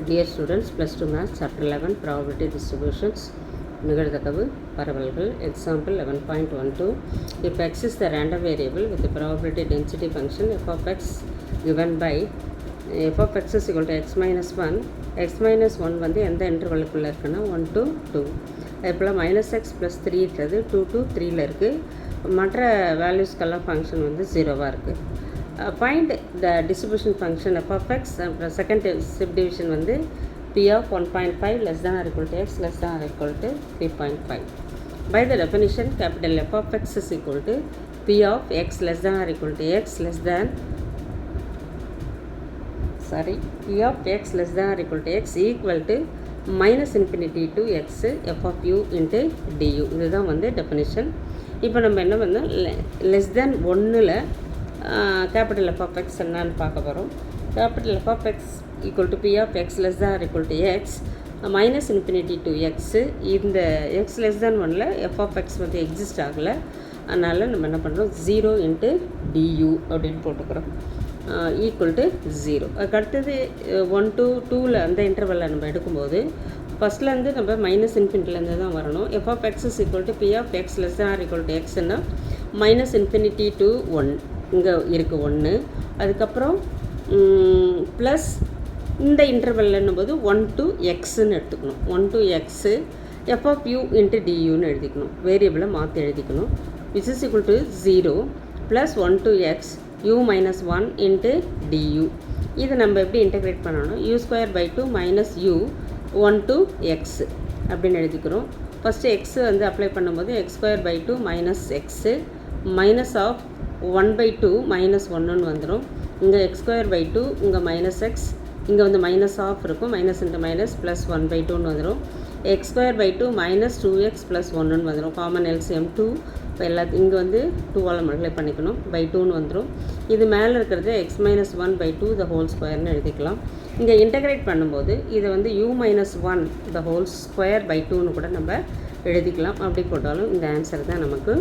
Dear students, plus 2 maths, chapter 11, probability distributions, நிகழ்தகவு பரவல்கள். Example 11.12. If x is the random variable with the probability density function f of x given by f of x is equal to x minus 1, x minus 1 வந்து எந்த இன்டர்வலுக்குள்ளே இருக்குன்னா 1 to 2. அதுபோல் minus X plus 3 இருக்கிறது 2 to 3ல் இருக்குது. மற்ற வேல்யூஸ்க்கெல்லாம் function வந்து 0வாக இருக்குது. Find the distribution function f of x. Second subdivision வந்து p of 1.5 less than or equal to x less than or equal to 3.5. By the definition, capital F of x is equal to p of x less than or equal to x less than p of x less than or equal to x equal to minus infinity to x f of u into du. இதுதான் வந்து definition. இப்போ நம்ம என்ன பண்ணோம், less than 1ல் capital F of x என்னன்னு பார்க்க போகிறோம். capital F of x equal to p of x less than or equal to x minus infinity to x. இந்த x less than 1ல் f of x வந்து exist ஆகலை. அதனால் நம்ம என்ன பண்ணுறோம், 0 into du அப்படின்னு போட்டுக்கிறோம், ஈக்குவல் டு 0. அதுக்கு அடுத்தது 1 to 2ல் அந்த இன்டர்வலில் நம்ம எடுக்கும்போது ஃபஸ்ட்லேருந்து நம்ம மைனஸ் இன்ஃபினிட்டிலேருந்து தான் வரணும். f of x is equal to p of x less than or equal to xன்னா மைனஸ் இன்ஃபினிட்டி to 1 இங்கே இருக்குது 1. அதுக்கப்புறம் ப்ளஸ் இந்த இன்டர்வல்னும் போது 1 to xன்னு எடுத்துக்கணும். 1 to x f of u into duன்னு எழுதிக்கணும். வேரியபிளை மாற்றி எழுதிக்கணும். which is equal to 0 plus 1 to x u minus 1 into du. இது நம்ம எப்படி இன்டெகிரேட் பண்ணணும், u square by 2 minus u 1 to x அப்படின்னு எழுதிக்கிறோம். ஃபஸ்ட்டு x வந்து அப்ளை பண்ணும்போது x square by 2 minus x minus of 1 by 2 minus 1ன்னு வந்துடும். இங்கே x square by 2, இங்கே minus x, இங்கே வந்து மைனஸ் ஆஃப் இருக்கும், minus into minus plus 1 by 2ன்னு வந்துடும். x square by 2 minus 2x plus 1ன்னு வந்துடும். Common LCM 2. இப்போ இங்கே வந்து 2ஆல் மல்டிப்ளை பண்ணிக்கணும், by 2ன்னு வந்துடும். இது மேலே இருக்கிறது x minus 1 by 2 the whole squareன்னு எழுதிக்கலாம். இங்கே இன்டெகிரேட் பண்ணும்போது இதை வந்து u minus 1 the whole square by 2ன்னு கூட நம்ம எழுதிக்கலாம். அப்படி போட்டாலும் இந்த ஆன்சர் தான் நமக்கு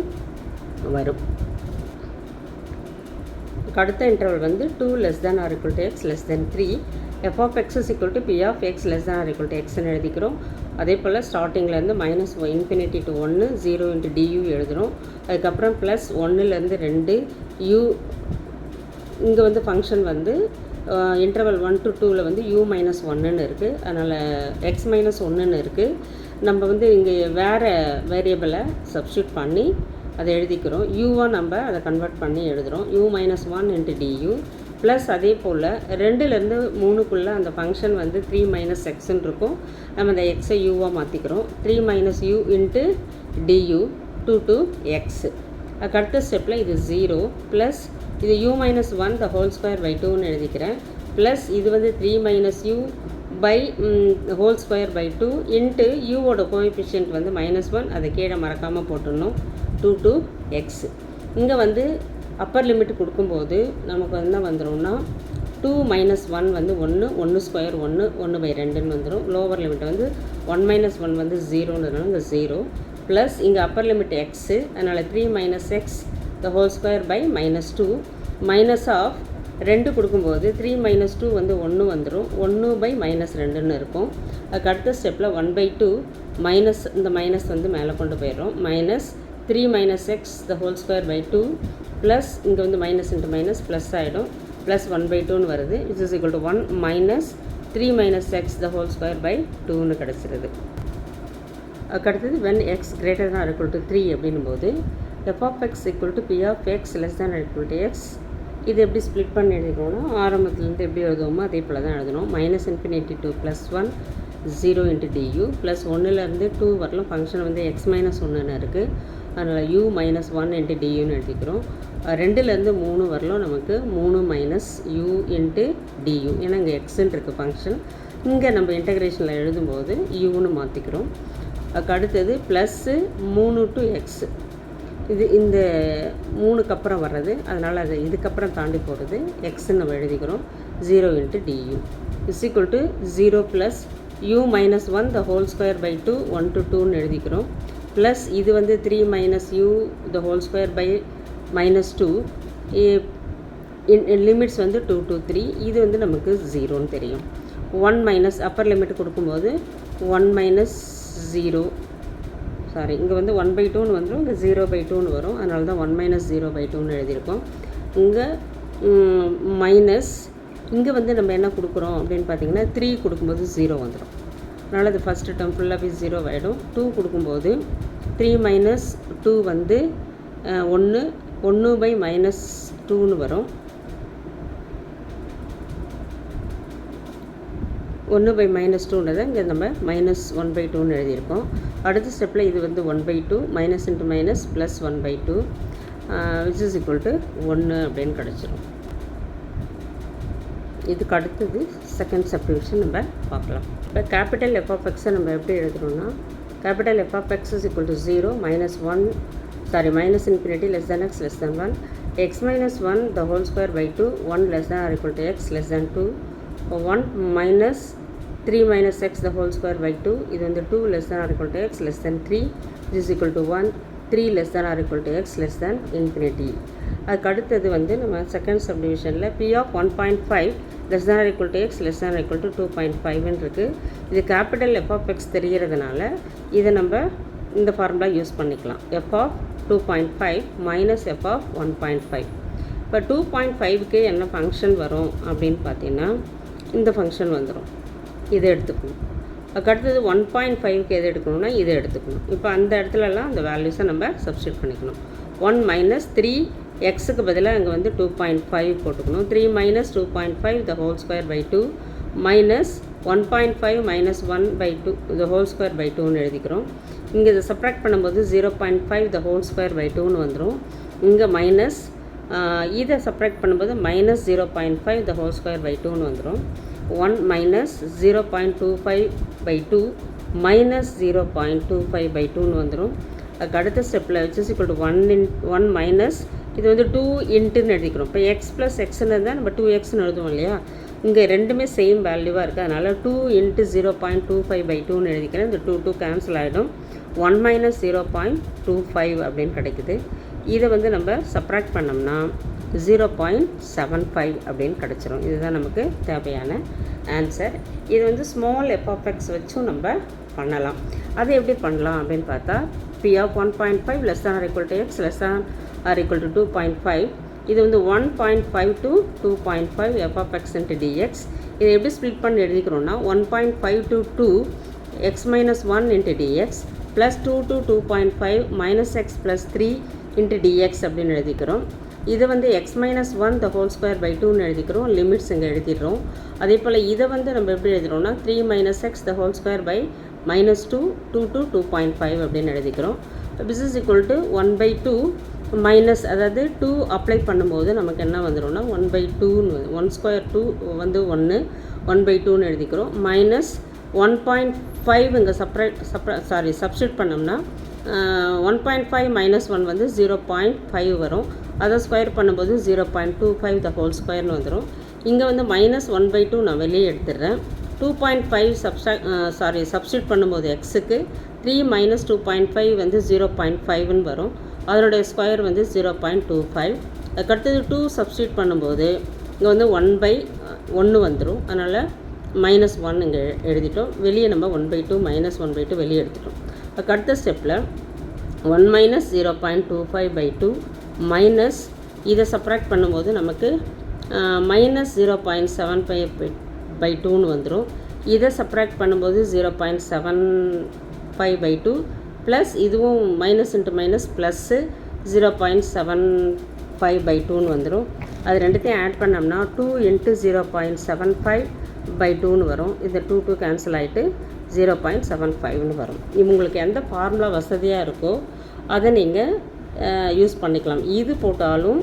வரும். அடுத்த இன்டர்வல் வந்து 2 less than or equal to x less than 3. f of x is equal to p of x less than or equal to xன்னு எழுதிக்கிறோம். அதே போல் ஸ்டார்டிங்லேருந்து minus infinity to 1 0 into du எழுதுகிறோம். அதுக்கப்புறம் ப்ளஸ் 1லேருந்து 2 u. இங்கே வந்து ஃபங்க்ஷன் வந்து இன்டர்வல் 1 to 2ல் வந்து u மைனஸ் 1ன்னு இருக்குது. அதனால் x மைனஸ் 1ன்னு இருக்குது. நம்ம வந்து இங்கே வேறு வேரியபிளை சப்ஸ்டியூட் பண்ணி அதை எழுதிக்கிறோம். யூவாக நம்ம அதை கன்வெர்ட் பண்ணி எழுதுகிறோம். u minus 1 into du plus அதே போல் 2லேருந்து 3க்குள்ளே அந்த ஃபங்க்ஷன் வந்து 3 மைனஸ் எக்ஸ்ன்னு இருக்கும். நம்ம அந்த எக்ஸை யூவாக மாற்றிக்கிறோம். 3 minus u into du 2 to x. அதுக்கு அடுத்த ஸ்டெப்பில் இது 0 ப்ளஸ் இது u minus 1 the whole square by 2ன்னு எழுதிக்கிறேன். ப்ளஸ் இது வந்து 3 minus u by whole square by 2 into யூவோட கோஎஃபிஷியன்ட் வந்து மைனஸ் 1, அதை கீழே மறக்காமல் போட்டுடணும், 2 to x. இங்கே வந்து அப்பர் லிமிட் கொடுக்கும்போது நமக்கு என்ன வந்துடும்னா 2 மைனஸ் 1 வந்து 1, 1 ஸ்கொயர் 1, 1 பை 2ன்னு வந்துடும். லோவர் லிமிட் வந்து 1 மைனஸ் 1 வந்து 0ன்றதுனால இந்த 0 ப்ளஸ் இங்கே அப்பர் லிமிட் எக்ஸு, அதனால் 3 minus x the whole square by minus 2 minus of 2 கொடுக்கும்போது 3 மைனஸ் 2 வந்து 1 வந்துடும், 1 பை மைனஸ் 2ன்னு இருக்கும். அதுக்கு அடுத்த ஸ்டெப்பில் 1 பை 2 மைனஸ் இந்த மைனஸ் வந்து மேலே கொண்டு போயிடும், minus 3 minus x the whole square by 2 plus இங்கே வந்து மைனஸ் இன்ட்டு மைனஸ் ப்ளஸ் ஆகிடும், ப்ளஸ் 1 பை 2ன்னு வருது. Which is equal to 1 minus 3 minus x the whole square by 2ன்னு கிடச்சிருது. அதுக்கடுத்தது when x greater than or equal to 3 அப்படின்னும் போது f of x equal to p of x less than or equal to x. இது எப்படி split பண்ணி எழுதிக்கணும்னா ஆரம்பத்துலேருந்து எப்படி எழுதுவோமோ அதே போல் தான் எழுதணும். Minus infinity to plus 1 0 into du plus 1லேருந்து 2 வரலாம் ஃபங்க்ஷன் வந்து x மைனஸ் 1ன்னு இருக்குது. அதனால் u மைனஸ் 1 இன்ட்டு duன்னு எழுதிக்கிறோம். 2லேருந்து 3 வரலாம் நமக்கு 3 மைனஸ் u இன்ட்டு du, ஏன்னா இங்கே எக்ஸ்ன்னு இருக்குது ஃபங்க்ஷன். இங்கே நம்ம இன்டெகிரேஷனில் எழுதும்போது uன்னு மாற்றிக்கிறோம். அதுக்கு அடுத்தது ப்ளஸ்ஸு 3 to x. இது இந்த 3க்கு அப்புறம் வர்றது, அதனால் அது இதுக்கப்புறம் தாண்டி போகிறது எக்ஸ்ன்னு நம்ம எழுதிக்கிறோம். 0 into du is equal to 0 plus u minus 1 the whole square by 2 1 to 2ன்னு எழுதிக்கிறோம். ப்ளஸ் இது வந்து 3 minus u the whole square by minus 2 limits வந்து 2 to 3, இது வந்து நமக்கு 0ன்னு தெரியும். 1 மைனஸ் அப்பர் லிமிட் கொடுக்கும்போது 1 மைனஸ் 0, சாரி இங்கே வந்து 1/2ன்னு வந்துடும், இங்கே 0/2ன்னு வரும். அதனால தான் 1 மைனஸ் 0/2ன்னு எழுதியிருக்கோம். இங்கே மைனஸ், இங்கே வந்து நம்ம என்ன கொடுக்குறோம் அப்படின்னு பார்த்தீங்கன்னா 3 கொடுக்கும்போது 0 வந்துடும். அதனால் அது ஃபஸ்ட்டு டேர்ம் ஃபுல்லாகவே 0 ஆகிடும். 2 கொடுக்கும்போது 3 மைனஸ் 2 வந்து 1/-2ன்னு வரும். 1/-2ன்றதை இங்கே நம்ம -1/2ன்னு எழுதியிருக்கோம். அடுத்த ஸ்டெப்பில் இது வந்து 1/2 minus into minus plus 1/2 which is equal to 1 அப்படின்னு கிடச்சிரும். இதுக்கு அடுத்தது செகண்ட் சப்டிவிஷன் நம்ம பார்க்கலாம். இப்போ கேபிட்டல் எஃப் ஆஃப் எக்ஸை நம்ம எப்படி எழுதுகிறோம்னா, capital F of x is equal to 0 minus infinity less than x less than 1 x minus 1 the whole square by 2 1 less than or equal to x less than 2 1 minus 3 minus x the whole square by 2 இது வந்து 2 less than or equal to x less than 3 this is equal to 1 3 less than or equal to x less than infinity. அதுக்கு அடுத்தது வந்து நம்ம second சப்டிவிஷனில் p of 1.5 less than or equal to x less than or equal to 2.5ன்னு இருக்குது. இது capital f of x தெரிகிறதுனால இதை நம்ம இந்த formula use பண்ணிக்கலாம். f of 2.5 minus f of 1.5. இப்போ 2.5க்கு என்ன ஃபங்க்ஷன் வரும் அப்படின்னு பார்த்தீங்கன்னா இந்த ஃபங்க்ஷன் வந்துடும். இதை எடுத்துக்கணும். அதுக்கடுத்தது 1.5க்கு எது எடுக்கணும்னா இதை எடுத்துக்கணும். இப்போ அந்த இடத்துலலாம் அந்த வேல்யூஸை நம்ம சப்ஸ்டியூட் பண்ணிக்கணும். 1 மைனஸ் 3 எக்ஸுக்கு பதிலாக இங்கே வந்து 2.5 போட்டுக்கணும். 3 minus 2.5 the whole square by 2 minus 1.5 minus 1/2 the whole square by 2ன்னு எழுதிக்கிறோம். இங்கே இதை சப்ராக்ட் பண்ணும்போது 0.5 the whole square by 2ன்னு வந்துடும். இங்கே மைனஸ் இதை சப்ராக்ட் பண்ணும்போது minus 0.5 the whole square by 2ன்னு வந்துடும். 1 மைனஸ் 0.25/2 மைனஸ் 0.25/2ன்னு வந்துடும். அதுக்கு அடுத்த ஸ்டெப்பில் which is equal to 1 minus இது வந்து 2 இன்ட்டுன்னு எழுதிக்கிறோம். இப்போ எக்ஸ் ப்ளஸ் எக்ஸ்ன்னு இருந்தால் நம்ம 2xன்னு எழுதுவோம் இல்லையா, இங்கே ரெண்டுமே சேம் வேல்யூவாக இருக்குது. அதனால் 2 இன்ட்டு 0.25/2ன்னு எழுதிக்கிறேன். இந்த 2 கேன்சல் ஆகிடும். 1 மைனஸ் 0.25 அப்படின்னு கிடைக்குது. இதை வந்து நம்ம சப்ராக்ட் பண்ணோம்னா 0.75 அப்படின்னு கிடச்சிரும். இதுதான் நமக்கு தேவையான ஆன்சர். இது வந்து ஸ்மால் எஃப் ஆஃப் எக்ஸ் வச்சும் நம்ம பண்ணலாம். அது எப்படி பண்ணலாம் அப்படின்னு பார்த்தா p of 1.5 less than or equal to x less than or equal to 2.5 இது வந்து 1.5 to 2.5 f of x into dx. இதை எப்படி ஸ்ப்ளிட் பண்ணி எழுதிக்கிறோம்னா 1.5 to 2 x minus 1 into dx plus 2 to 2.5 minus x plus 3 into dx அப்படின்னு எழுதிக்கிறோம். இதை வந்து x minus 1 the whole square by 2ன்னு எழுதிக்கிறோம். லிமிட்ஸ் இங்கே எழுதிடுறோம். அதே போல் இதை வந்து நம்ம எப்படி எழுதிக்கிறோம்னா 3 minus x the whole square by minus 2 to 2.5 அப்படின்னு எழுதிக்கிறோம். this is equal to 1/2 minus, அதாவது 2 அப்ளை பண்ணும்போது நமக்கு என்ன வந்துடும்னா 1/2ன்னு 1 ஸ்கொயர் 2 வந்து 1/2ன்னு எழுதிக்கிறோம். மைனஸ் 1.5 இங்கே சப்ஸ்டியூட் பண்ணோம்னா 1.5 மைனஸ் 1 வந்து 0.5 வரும். அதை ஸ்கொயர் பண்ணும்போது 0.25 the whole ஸ்கொயர்னு வந்துடும். இங்கே வந்து மைனஸ் 1/2 நான் வெளியே எடுத்துடுறேன். 2.5 சப்ஸ்டியூட் பண்ணும்போது எக்ஸுக்கு 3 மைனஸ் 2.5 வந்து 0.5ன்னு வரும். அதனுடைய ஸ்கொயர் வந்து 0.25. அதுக்கடுத்தது 2 சப்ஸ்டியூட் பண்ணும்போது இங்கே வந்து 1/1 வந்துடும். அதனால் மைனஸ் 1 இங்கே எழுதிட்டோம். வெளியே நம்ம 1/2 மைனஸ் 1/2 வெளியே எடுத்துட்டோம். அதுக்கு அடுத்த ஸ்டெப்பில் 1 மைனஸ் 0.25/2 மைனஸ் இதை சப்ராக்ட் பண்ணும்போது நமக்கு மைனஸ் 0.75/2ன்னு வந்துடும். இதை சப்ராக்ட் பண்ணும்போது 0.75/2 ப்ளஸ் இதுவும் மைனஸ் இன்ட்டு மைனஸ் ப்ளஸ்ஸு 0.75/2ன்னு வந்துடும். அது ரெண்டுத்தையும் ஆட் பண்ணோம்னா 2 இன்ட்டு 0.75/2ன்னு வரும். இந்த 2 கேன்சல் ஆகிட்டு 0.75ன்னு வரும். உங்களுக்கு எந்த ஃபார்முலா வசதியாக இருக்கோ அதை நீங்கள் யூஸ் பண்ணிக்கலாம். இது போட்டாலும்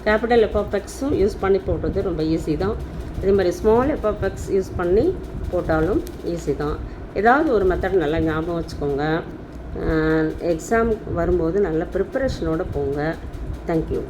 கேபிட்டல் எஃப் ஆஃப் எக்ஸும் யூஸ் பண்ணி போடுறது ரொம்ப ஈஸி தான். இதே மாதிரி small F of x use பண்ணி போட்டாலும் ஈஸி தான். ஏதாவது ஒரு மெத்தட் நல்லா ஞாபகம் வச்சுக்கோங்க. எக்ஸாம் வரும்போது நல்ல ப்ரிப்பரேஷனோடு போங்க. தேங்க்யூ.